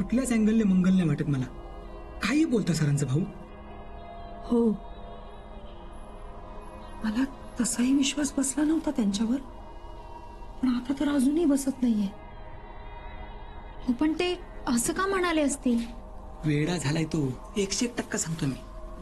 कुठल्याच अँगलने मंगल नाही वाटत मला. काही बोलता सरांचा भाऊ. हो, मला तसाही विश्वास बसला नव्हता त्यांच्यावर, पण आता तर अजूनही बसत नाहीये. हो, पण ते असं का म्हणाले असतील? वेडा झालाय तो, 101% सांगतो मी.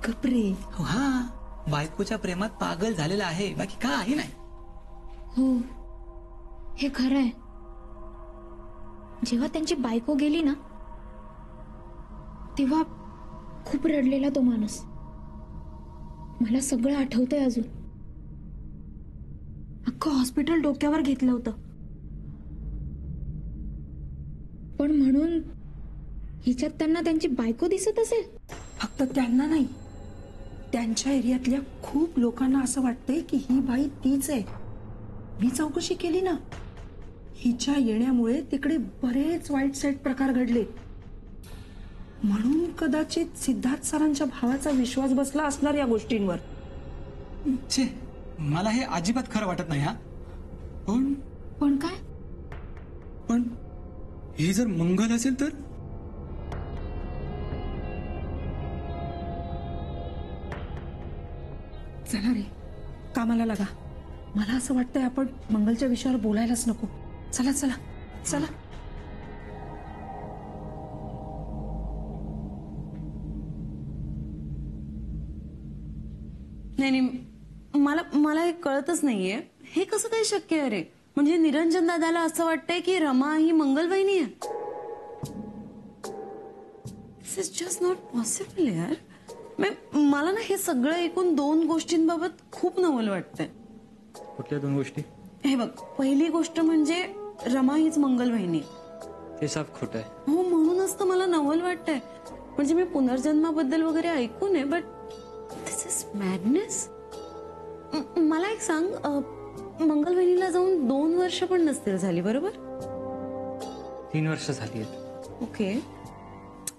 गप्रे. हा, बायकोच्या प्रेमात पागल झालेला आहे, बाकी काही नाही. हो, हे खरं आहे. जेव्हा त्यांची बायको गेली ना, तेव्हा खूप रडलेला तो माणूस. मला सगळं आठवतंय अजून. अख्खं हॉस्पिटल डोक्यावर घेतलं होतं. पण म्हणून हिच्यात त्यांना त्यांची बायको दिसत असेल? फक्त त्यांना नाही, त्यांच्या एरियातल्या खूप लोकांना असं वाटतंय की ही बाई तीच आहे. मी चौकशी केली ना, हिच्या येण्यामुळे तिकडे बरेच वाईट साईट प्रकार घडले. म्हणून कदाचित सिद्धार्थ सरांच्या भावाचा विश्वास बसला असणार या गोष्टींवर. छे, मला हे अजिबात खरं वाटत नाही. हा, पण काय? पण हे जर मंगल असेल तर? चला रे, कामाला लागा. मला असं वाटतंय आपण मंगलच्या विषयावर बोलायलाच नको. चला चला चला. नाही, मला हे कळतच नाहीये, हे कसं काय शक्य आहे रे? म्हणजे निरंजन दादाला असं वाटतंय की रमा ही मंगल वहिनी आहे. दिस इज जस्ट नॉट पॉसिबल यार. मला ना हे सगळं ऐकून दोन गोष्टींबाबत खूप नवल वाटतंय. कुठल्या दोन गोष्टी? हे बघ, पहिली गोष्ट म्हणजे रमा हीच मंगल वहिनी. ते साफ खोटं आहे. हो, म्हणूनच तर मला नवल वाटतंय. म्हणजे मी पुनर्जन्माबद्दल वगैरे ऐकून आहे, बट दिस इज मॅडनेस. मला एक सांग, मंगल वहिनीला जाऊन 2 वर्ष पण नसतील झाली, बरोबर? 3 वर्ष झाली आहेत. Okay,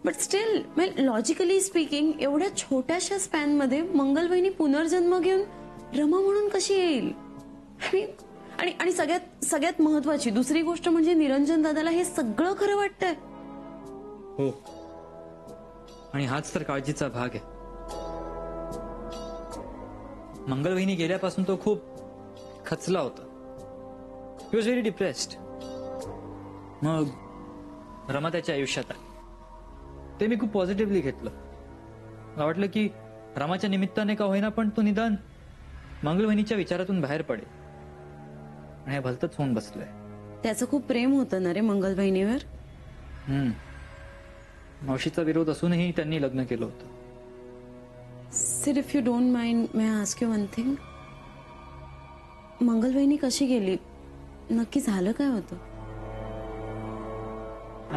but still logically speaking एवढ्या छोट्याशा स्पॅन मध्ये मंगल वहिनी पुनर्जन्म घेऊन रमा म्हणून कशी येईल? आणि सगळ्यात महत्वाची दुसरी गोष्ट म्हणजे निरंजन दादाला हे सगळं खरं वाटतंय. हो, आणि हाच तर काळजीचा भाग आहे. मंगल वहिनी गेल्यापासून तो खूप खचला होता. He was very depressed. मग रमा त्याच्या आयुष्यात आली. ते मी खूप पॉझिटिव्हली घेतलं. मला वाटलं की रमाच्या निमित्ताने का होईना, पण तो निदान मंगल वहिनीच्या विचारातून बाहेर पडेल. आणि हे भलतंच होऊन बसलंय. त्याचं खूप प्रेम होतं ना रे मंगल बहिणीवर. मावशीचा विरोध असूनही त्यांनी लग्न केलं होतं. Sir, if you don't mind, may I ask you one thing? Mangal बहिणी कशी गेली? नक्की झालं काय होतं?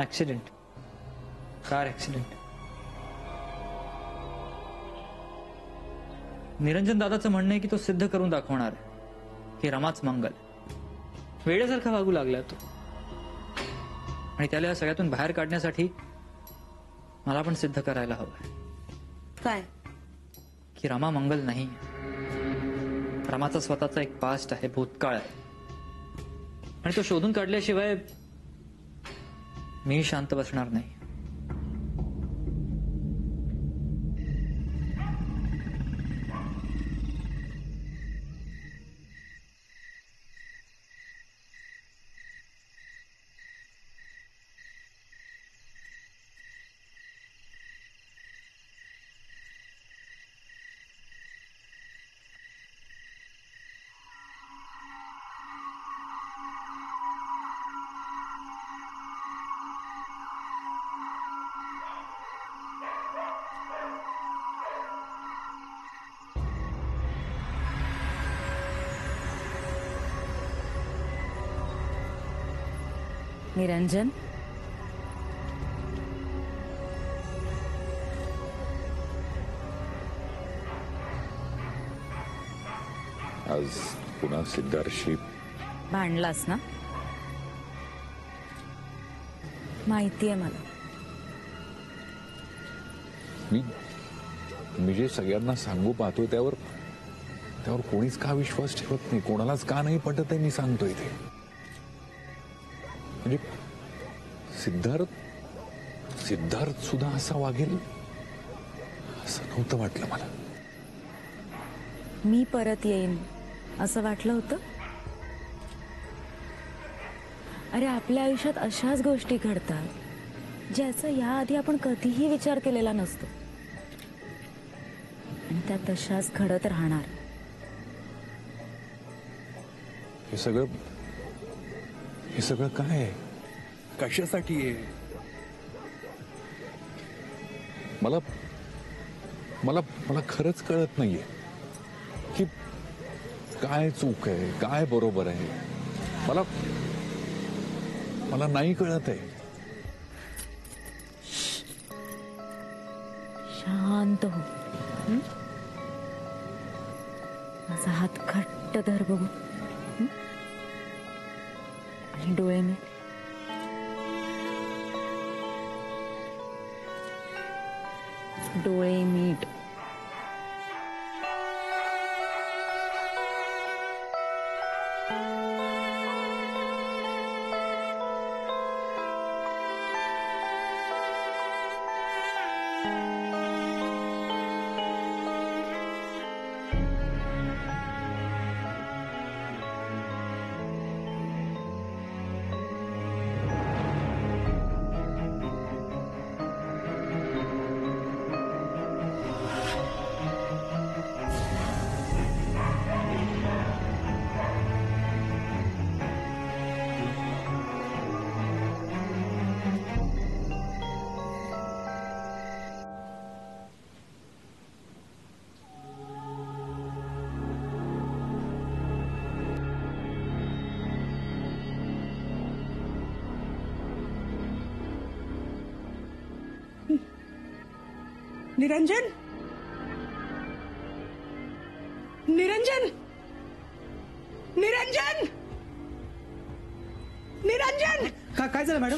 Accident, car accident. निरंजन दादाचं म्हणणं आहे की तो सिद्ध करून दाखवणार आहे की रमाच मंगल. वेड्यासारखा वागू लागला तो. आणि त्याला या सगळ्यातून बाहेर काढण्यासाठी मला पण सिद्ध करायला हवंय. काय? की रमा मंगल नाही. रमाचा स्वतःचा एक पास्ट आहे, भूतकाळ आहे. आणि तो शोधून काढल्याशिवाय मी शांत बसणार नाही. निरंजन, आज पुन्हा सिद्धार्थशी भांडलास ना? माहितीये मला. मी जे सगळ्यांना सांगू पाहतोय त्यावर कोणीच का विश्वास ठेवत नाही, कोणालाच का नाही पटत आहे मी सांगतोय ते. म्हणजे सिद्धार्थ सिद्धार्थ सुद्धा असा वागेल असं नव्हतं वाटलं मला. मी परत येईन असं वाटलं होतं. अरे आपल्या आयुष्यात अशाच गोष्टी घडतात ज्याचा याआधी आपण कधीही विचार केलेला नसतो आणि त्या तशाच घडत राहणार. हे सगळं काय आहे? कशासाठी आहे? मला मला मला खरंच कळत नाहीये की काय चूक आहे, काय बरोबर आहे. मला मला नाही कळत आहे. शांत हो. हं? माझा हात घट्ट धर बघू. हं? आणि डोळे मी डोळे मीट. निरंजन, निरंजन, निरंजन, निरंजन. काय झालं मॅडम?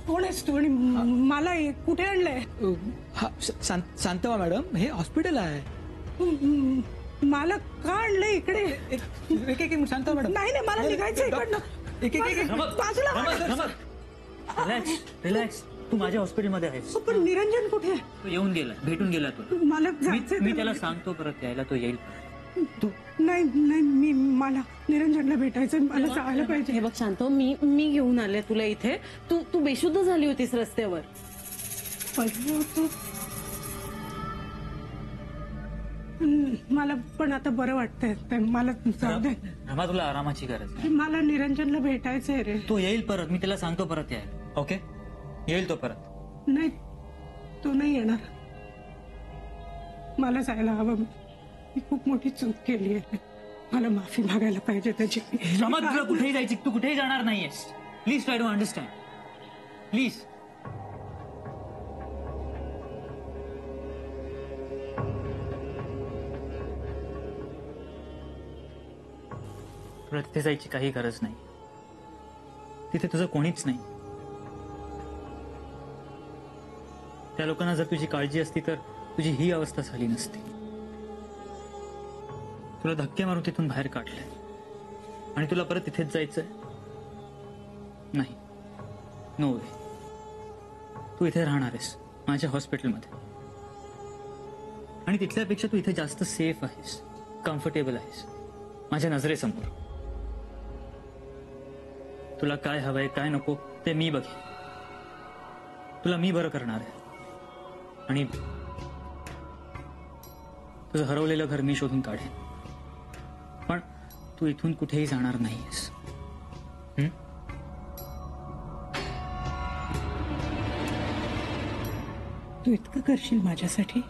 कोण आहेस तू आणि मला कुठे आणलंय? शांत व्हा मॅडम, हे हॉस्पिटल आहे. मला का आणलंय इकडे? एक एक शांत व्हा मॅडम. नाही मला निघायचं इकडनं. एक बाजूला वळ. Relax relax. तू माझ्या हॉस्पिटलमध्ये आहेस. पण निरंजन कुठे आहे? तो येऊन गेला, भेटून गेला तो. मला जायचंय. मी त्याला सांगतो परत यायला, तो येईल. तू नाही मला निरंजनला भेटायचं, मला जायला पाहिजे. हे बघ शांत, मी घेऊन आले तुला इथे. तू बेशुद्ध झाली होतीस रस्त्यावर. पडलं होतं. मला पण आता बरं वाटतंय. मला जाऊ दे. रमा, तुला आरामाची गरज आहे. मला निरंजनला भेटायचंय रे. तो येईल परत, मी त्याला सांगतो परत यायला. ओके, येईल तो परत. नाही, तो नाही येणार. मला जायला हवं. मी खूप मोठी चूक केली आहे. मला माफी मागायला पाहिजे त्याची. रमा, तुला कुठेही जायची, तू कुठेही जाणार नाहीयेस. Please try to understand. Please. तुला तिथे जायची काही गरज नाही. तिथे तुझं कोणीच नाही. त्या लोकांना जर तुझी काळजी असती तर तुझी ही अवस्था झाली नसती. तुला धक्के मारून तिथून बाहेर काढलंय आणि तुला परत तिथेच जायचंय? नाही, नो वे. तू इथे राहणार आहेस माझ्या हॉस्पिटलमध्ये, आणि तिथल्यापेक्षा तू इथे जास्त सेफ आहेस, कम्फर्टेबल आहेस माझ्या नजरेसमोर. तुला काय हवंय काय नको ते मी बघेन. तुला मी बरं करणार आहे आणि तुझं हरवलेलं घर मी शोधून काढेन. पण तू इथून कुठेही जाणार नाहीयेस. तू इतकं करशील माझ्यासाठी?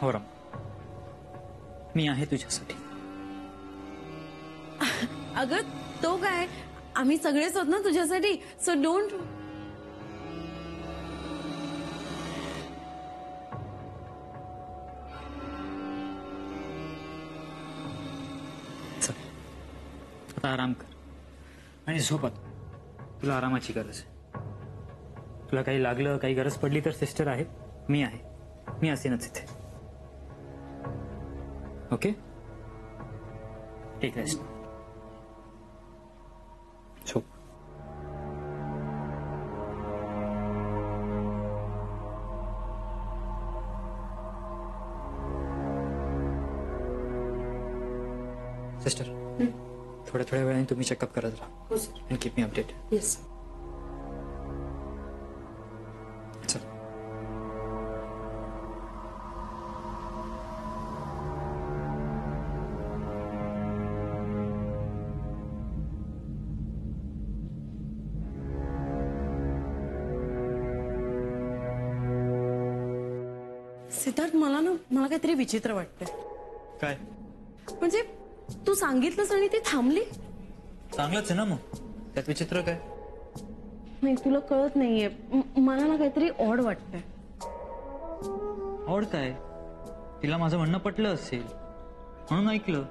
हो राम, मी आहे तुझ्यासाठी. अगं तो काय, आम्ही सगळेच होत ना तुझ्यासाठी. So don't. आता आराम कर आणि झोपत. तुला आरामाची गरज आहे. तुला काही लागलं, काही गरज पडली तर सिस्टर आहे, मी आहे. मी असेनच इथे. Okay, take rest. झोप. सिस्टर, थोड्या थोड्या वेळाने तुम्ही चेकअप करत राहा हो सर. आणि कीप मी अपडेट. येस. चल. सिद्धार्थ, मला काहीतरी विचित्र वाटतंय. काय? म्हणजे तू सांगितलंस आणि ती थांबली. चांगलंच आहे ना मग, त्यात विचित्र काय? नाही, तुला कळत नाहीये, मला ना काहीतरी ऑड वाटतंय. आवड काय? तिला माझं म्हणणं पटलं असेल म्हणून ऐकलं.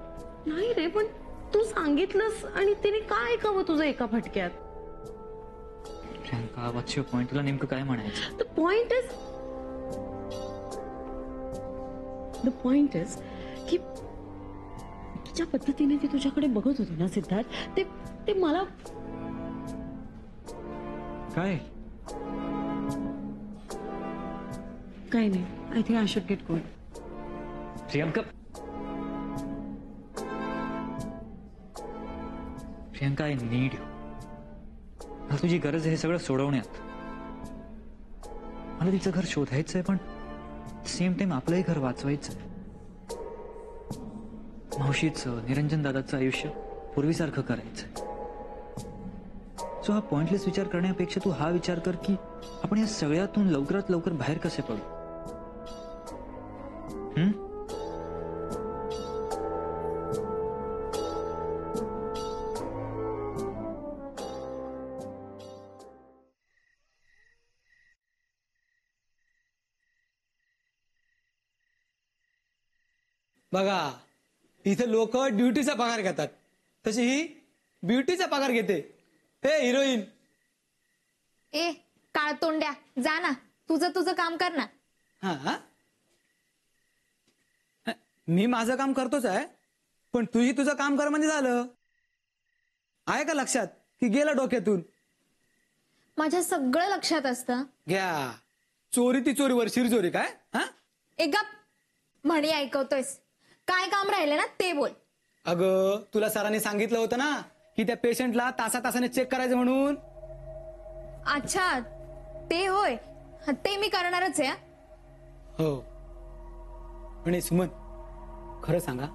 नाही रे, पण तू सांगितलंस आणि तिने काय ऐकावं तुझं एका फटक्यात. प्रियांका, व्हॉट्स युअर पॉइंट? तुला नेमकं काय म्हणायचं? द पॉइंट इज की ज्या पद्धतीने ती तुझ्याकडे बघत होती ना सिद्धार्थ, ते मला काय? काही नाही. I think I should get going. Priyanka, Priyanka, I need you. मला तुझी गरज आहे हे सगळं सोडवण्यात. मला तिचं घर शोधायचंय, पण सेम टाइम आपलंही घर वाचवायचंय. मावशीचं, निरंजन दादाचं आयुष्य पूर्वीसारखं करायचंय. सो हा पॉइंटलेस विचार करण्यापेक्षा तू हा विचार कर की आपण या सगळ्यातून लवकरात लवकर बाहेर कसे पडू. बघा, इथे लोक ड्युटीचा पगार घेतात, तशी ही ब्युटीचा पगार घेते. हे हिरोईन. ए काळतोंड्या, जा ना, तुझं काम कर ना. हा, मी माझं काम करतोच आहे, पण तुझी तुझं काम कर म्हणजे झालं. आहे का लक्षात की गेलं डोक्यातून? माझ्या सगळं लक्षात असतं. घ्या, चोरी ती चोरीवर शिरचोरी काय? हा, एक गप म्हणी ऐकवतोयस. काय काम राहिलं ना ते बोल. अगं, तुला सरांनी सांगितलं होतं ना की त्या पेशंटला तासाने चेक करायचं म्हणून. अच्छा, ते होय, ते मी करणारच आहे. हो, आणि सुमन, खरं सांगा,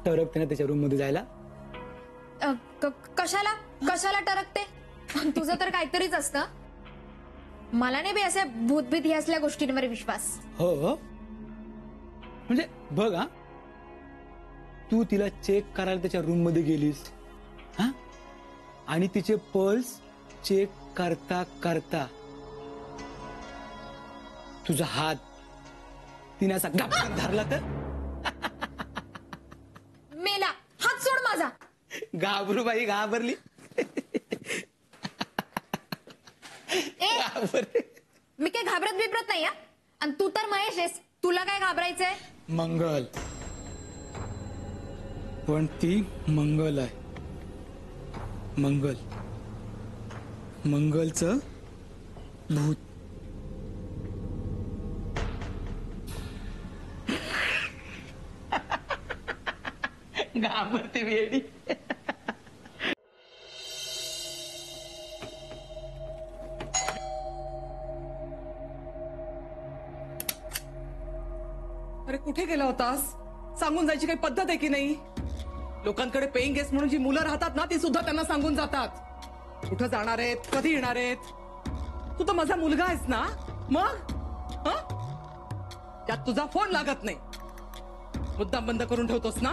टरकते ना त्याच्या रूम मध्ये जायला? कशाला टरकते? तुझं तर काहीतरीच असतं. मला नाही बे असे भूतभीत ह्या असल्या गोष्टींवर विश्वास. हो, म्हणजे बघ, हा, तू तिला चेक करायला त्याच्या रूम मध्ये गेलीस, हा, आणि तिचे पल्स चेक करता करता तुझा हात तिने असा गपकन धरला तर? मेला, हात सोड माझा. घाबरू बाई, घाबरली. मी काय घाबरत बिबरत नाही. आणि तू तर महेश आहेस, तुला काय घाबरायचंय? मंगल, पण ती मंगल आहे. मंगलचं भूत. घाबरते वेडी. अरे कुठे गेला होतास? सांगून जायची काही पद्धत आहे की नाही? लोकांकडे पेईंग गेस्ट म्हणून जी मुलं राहतात ना, ती सुद्धा त्यांना सांगून जातात कुठं जाणार आहेत, कधी येणार आहेत. तू तर माझा मुलगा आहेस ना, मग त्यात तुझा फोन लागत नाही, मुद्दाम बंद करून ठेवतोस ना.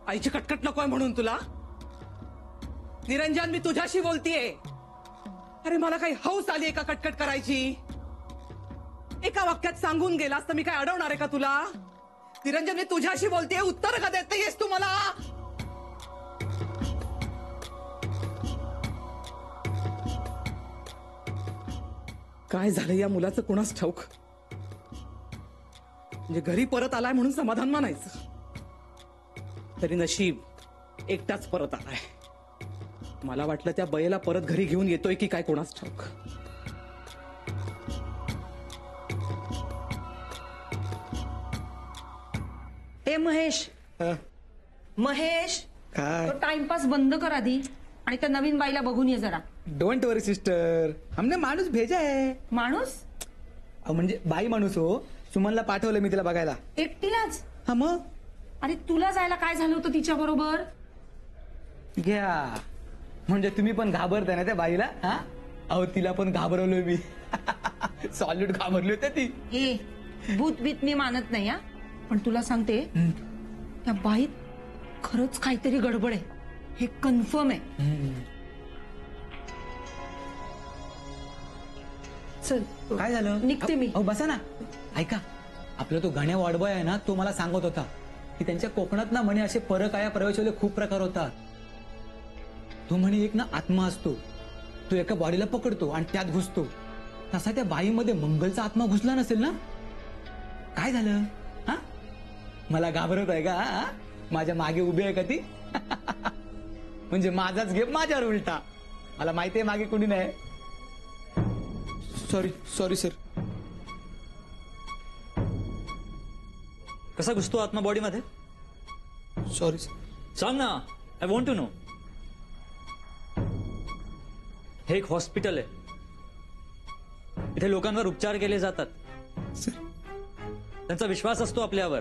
आईची कटकट नकोय म्हणून तुला? निरंजन, मी तुझ्याशी बोलतीये. अरे मला काही हौस आली आहे का कटकट करायची? एका वाक्यात सांगून गेलास तर मी काय अडवणार आहे का तुला? निरंजन, मी तुझ्याशी बोलतेय, उत्तर का देत नाहीयेस तू मला? काय झालं या मुलाचं कुणास ठाऊक. म्हणजे घरी परत आलाय म्हणून समाधान मानायचं, तरी नशीब एकटाच परत आलाय. मला वाटलं त्या बयेला परत घरी घेऊन येतोय की काय कोणाच ठाऊक. ए महेश, महेश, काय तो टाइमपास बंद कर आधी आणि त्या नवीन बाईला बघून ये जरा. डोंट वरी सिस्टर, हमने माणूस भेजा है. माणूस म्हणजे बाई माणूस हो. सुमनला पाठवलं मी तिला बघायला. एकटीलाच? हा मग अरे तुला जायला काय झालं होतं तिच्या बरोबर? घ्या. म्हणजे तुम्ही पण घाबरताय ना त्या बाईला? हा अहो तिला पण घाबरवलोय मी. सॉलिड घाबरली होती ती. ए भूत बीत मी मानत नाही हा, पण तुला सांगते त्या बाईत खरंच काहीतरी गडबड आहे, हे कन्फर्म आहे. चल काय झालं? निघते मी. अहो बसा ना. ऐका, आपला तो गण्या वाडबॉय आहे ना, तो मला सांगत होता की त्यांच्या कोकणात ना म्हणे असे परकाया प्रवेशवाले खूप प्रकार होतात. तो म्हणे एक ना आत्मा असतो, तो एका बॉडीला पकडतो आणि त्यात घुसतो. तसा त्या बाईमध्ये मंगलचा आत्मा घुसला नसेल ना? काय झालं? हा मला घाबरत आहे का? हा? माझ्या मागे उभी आहे का ती? म्हणजे माझाच गेम माझ्यावर उलटा. मला माहिती आहे मागे कोणी नाही. Sorry sir. कसा घुसतो आत्मा बॉडीमध्ये? सॉरी सांग ना, आय वॉन्ट टू नो. हे एक हॉस्पिटल आहे, इथे लोकांवर उपचार केले जातात. त्यांचा विश्वास असतो आपल्यावर.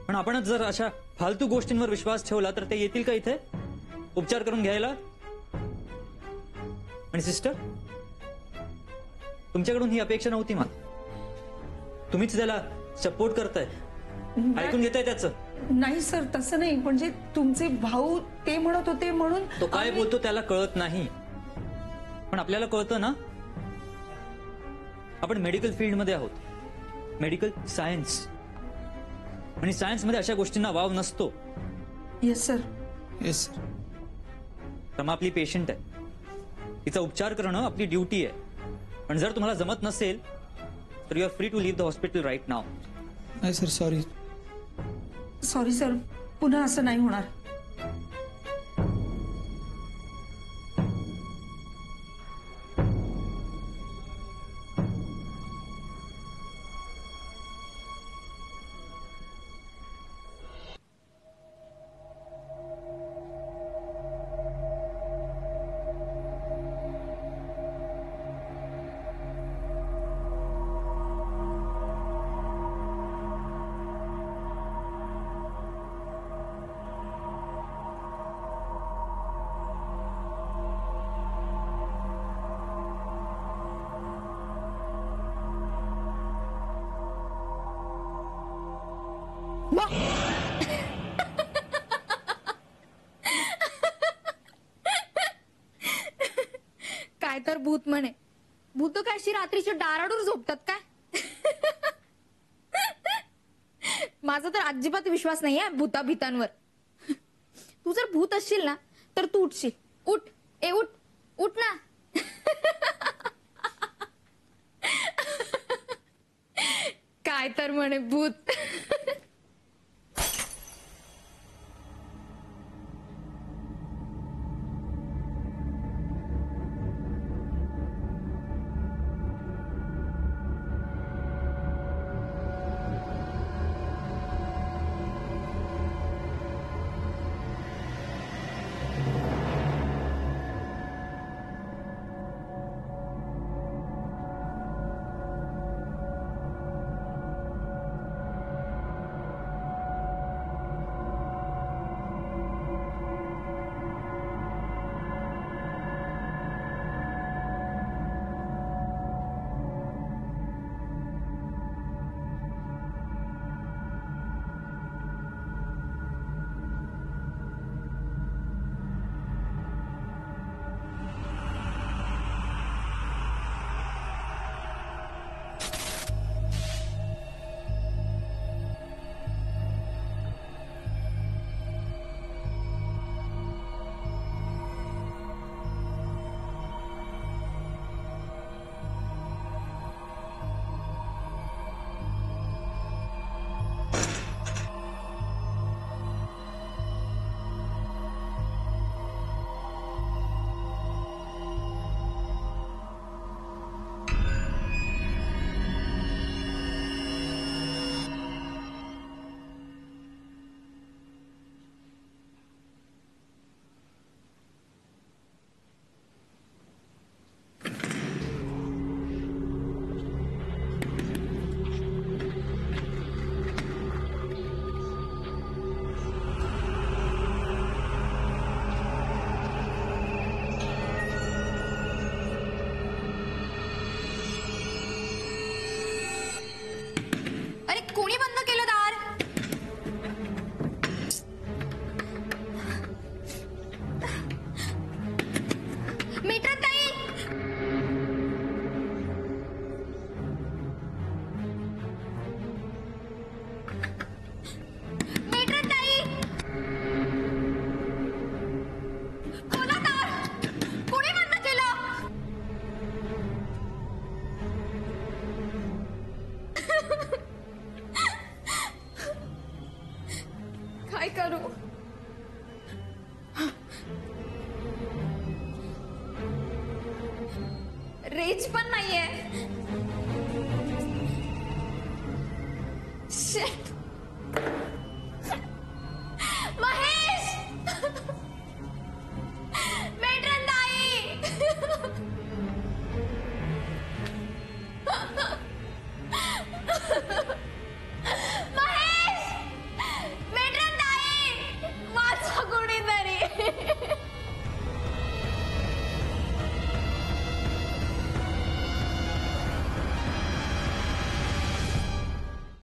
पण आपणच जर अशा फालतू गोष्टींवर विश्वास ठेवला तर ते येतील का इथे उपचार करून घ्यायला? आणि सिस्टर, तुमच्याकडून ही अपेक्षा नव्हती मला. तुम्हीच त्याला सपोर्ट करताय, ऐकून घेताय त्याचं. नाही सर, तसं नाही. म्हणजे तुमचे भाऊ ते म्हणत होते म्हणून. तो काय बोलतो त्याला कळत नाही, पण आपल्याला कळतं ना. आपण मेडिकल फील्डमध्ये आहोत, मेडिकल सायन्स, आणि सायन्समध्ये अशा गोष्टींना वाव नसतो. Yes sir. Yes sir. Rama आपली पेशंट आहे, तिचा उपचार करणं आपली ड्युटी आहे. पण जर तुम्हाला जमत नसेल तर you are free to leave the hospital right now. नाही सर, सॉरी. सॉरी सर, पुन्हा असं नाही होणार. काय तर भूत म्हणे. भूत काय अशी रात्रीची डाराडूर झोपतात काय? माझा तर अजिबात विश्वास नाहीये भूता भीतांवर. तू जर भूत असशील ना तर तू उठशील. उठ, ए उठ, उठ ना. काय तर म्हणे भूत. काय करू? रेंज पण नाहीये. Shit.